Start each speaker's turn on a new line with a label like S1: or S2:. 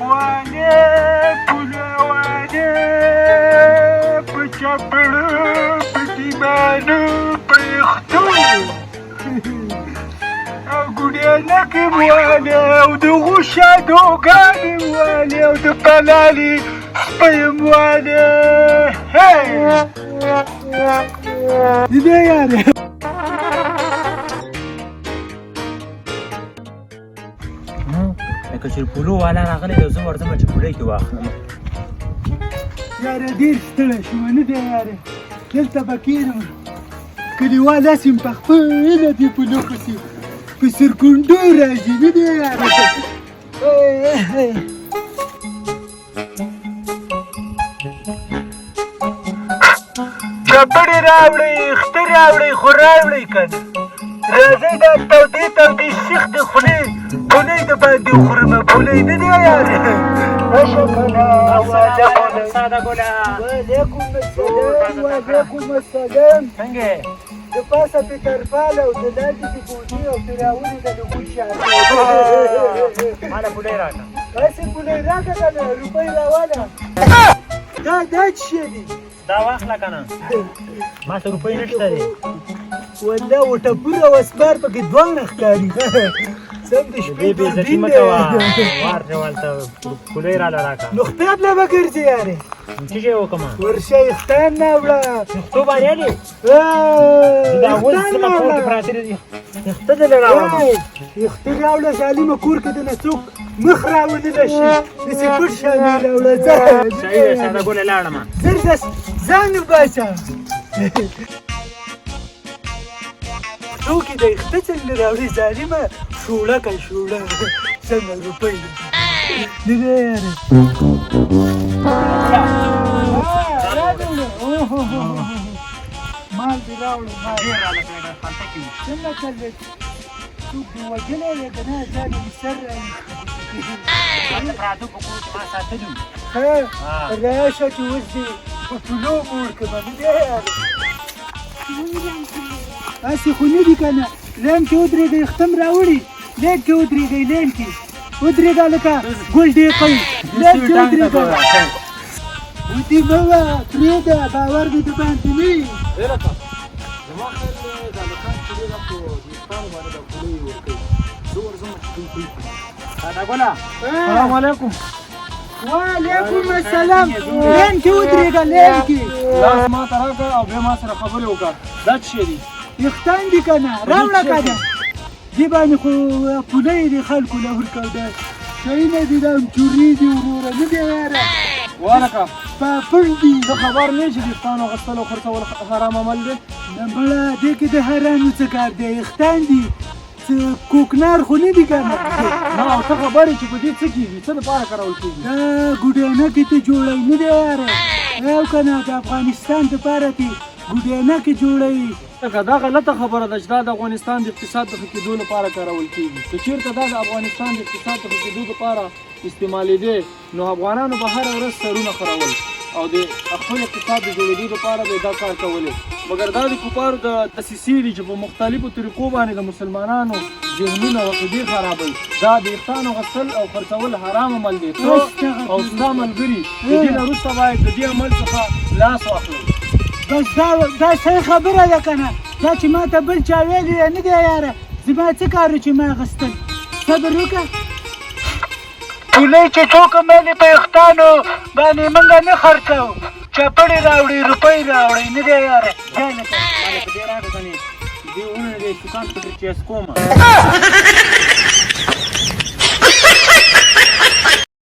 S1: وانے پوله وانے په چپړو په دیوانو په یختو او ګوډینکې وانے او د غوښادوګانې وانے او د پلالې سپی وانے دیدی یاره
S2: لکه چې پولو والا راغلی دی زه ورځم چې پولۍ کې واخلم
S1: یاره ډېر ستړی شوم نه دی یاره دلته به کښېنم کلیوال هسې م په خپله دې پولو پسې په سرکونډو راځي نه دی یاره چپړې راوړئ خته راوړئ خو راوړئ که نه راځئ دا تودې تودې سیختې خولې پولۍ د باندې وخورمه پولۍ نه دی یاره راشه که نه
S2: ساده ګله
S1: وعلیکم السلام وعلیکم السلام
S2: څنګه
S1: د پاسه پترفال او د لاندې د ګوډي او پیراولې د لګوټ شاته
S2: ماله پولۍ راکړه
S1: هسې پولۍ راکړه که نه روپۍ راواله دا څه شی دي
S2: دا واخله که نه ما څه روپۍ نشته دی
S1: والله وټپور او اسمار پکې دواړه ښکاري سم د شپې
S2: بې عزتي مه کوه ورشه هلته پولۍ راله راکړه
S1: نو خپې بله به ګرځې یارې
S2: څه شی وکړمه
S1: ورشه یختان راوړه
S2: یختو باریالې دا اوس زما کور کې پراته دي یخته دې راوړم
S1: یختې راوړه ظالمه کور کې دنه څوک مخ راونله شي داسې پټ شانې راوړه
S2: صحیح ده ساده ګله لاړمه
S1: زر ځان وباسه څوک یې د یخته څنګه راوړي ظالمه شوړه که شوړه څنګه روپۍ ده نه دی یاره مال دې راوړو څنګه چلې څوک دې وژلی دی که نه ځان یې سر
S2: پراته په کور کې ما ساتلي
S1: راشه چې اوس دې په پولو مو ورکړمه نه دی یاره هسې خو نه دي که نه لین کې ودرېږئ ختم راوړي لین کې ودرېږئ لین کې ودرېږه لکه ګل ډېقی لین کې ودرېږه ودې مه وه پرېږده باور مې د باندې نه وي
S3: زما خیال د هلکان چې دی دا په دوستانو باندې دا پولۍ ورکوي زه ورځم چې دوی کوي
S2: ساده ګله سلام علیکم
S1: وعلیکم السلام لین کې ودرېږه لین کې
S3: لاس ما ته راکړه او بیا ما سره خبرې وکړه دا څه شی دي
S1: یختان دي که نه راوړه که نه دې باندې خو پولۍ دي خلکو له ورکوده شیونه دي دا چوري دي وروره نه دی یاره
S3: وارکه
S1: پاپړ دي
S3: ته خبر نه یې چې دوستانو اخیستل او خرڅول حرام عمل دی
S1: نه بړه دې کې د حرامو څه کار دی یختان دي کوکنار خو نه دي که نه
S3: نه او ته خبر یې چې په دې څه کېږي څه دپاره کارول کېږي
S1: دا ګوډینکې ته جوړوي نه دی یاره او که نه د افغانستان دپاره دې ګوډینکې جوړوي
S3: دا غلطه خبره ده چې دا د افغانستان د اقتصاد د ښه کېدو لپاره کارول کېږي که چېرته دا د افغانستان د اقتصاد د ښه کېدو لپاره استعمالېدې نو افغانانو به هره ورځ سرونه خرول او د خپل اقتصاد د جوړېدو لپاره به دا کار کولی مګر دا د کفارو د دسیسې دي چې په مختلفو طریقو باندې د مسلمانانو ذهنونه او عقیدې خرابوي دا د یختانو غسل او خرڅول حرام عمل دی ته او ستا ملګري د دې نه وروسته باید د دې عمل څخه لاس واخلئ
S1: بس دا صحیح خبره ده که نه دا چې ما ته بل چا ویلي دی نه دی یاره زما څه کار چې ما اخیستل صبر وکړه پولۍ چې څوک مالې په یختانو باندې موږ نه خرڅوو چپړې راوړي روپۍ راوړئ نه دی یاره
S2: ماله په دې راکړه کنې دې ونه دې دوکان ته درچېس کومه